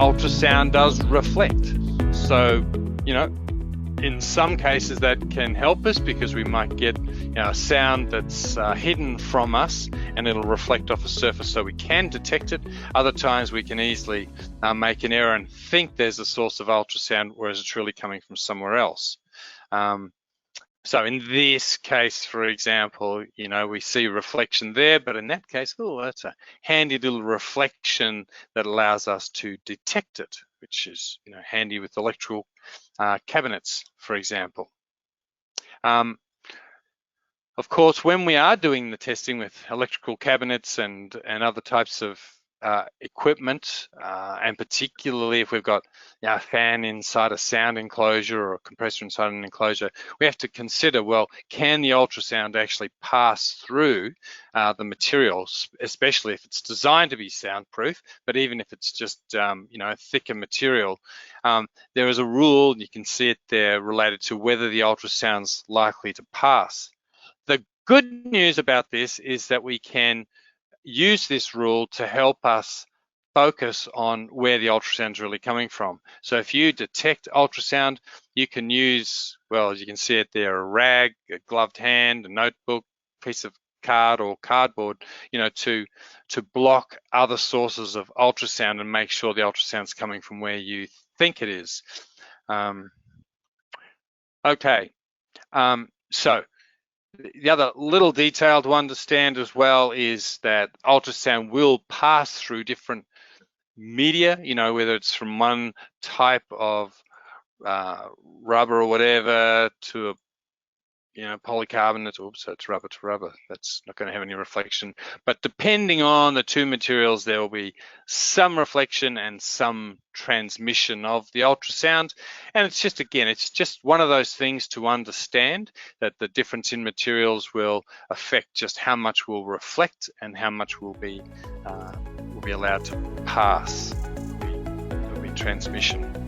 ultrasound does reflect. So, in some cases that can help us because we might get a sound that's hidden from us and it'll reflect off a surface so we can detect it. Other times we can easily make an error and think there's a source of ultrasound, whereas it's really coming from somewhere else. So in this case, for example, we see reflection there, but in that case, that's a handy little reflection that allows us to detect it, which is handy with electrical cabinets, for example. Of course, when we are doing the testing with electrical cabinets and other types of equipment, and particularly if we've got a fan inside a sound enclosure or a compressor inside an enclosure, we have to consider, well, can the ultrasound actually pass through the materials, especially if it's designed to be soundproof, but even if it's just a thicker material. There is a rule, and you can see it there, related to whether the ultrasound's likely to pass. The good news about this is that we can use this rule to help us focus on where the ultrasound is really coming from. So if you detect ultrasound, you can use, well, as you can see it there, a rag, a gloved hand, a notebook, piece of card or cardboard, to block other sources of ultrasound and make sure the ultrasound's coming from where you think it is. Okay, so the other little detail to understand as well is that ultrasound will pass through different media, whether it's from one type of rubber or whatever to a polycarbonate. Oops, that's rubber to rubber. That's not going to have any reflection. But depending on the two materials, there will be some reflection and some transmission of the ultrasound. And it's just one of those things to understand, that the difference in materials will affect just how much will reflect and how much will be allowed to pass. There will be transmission.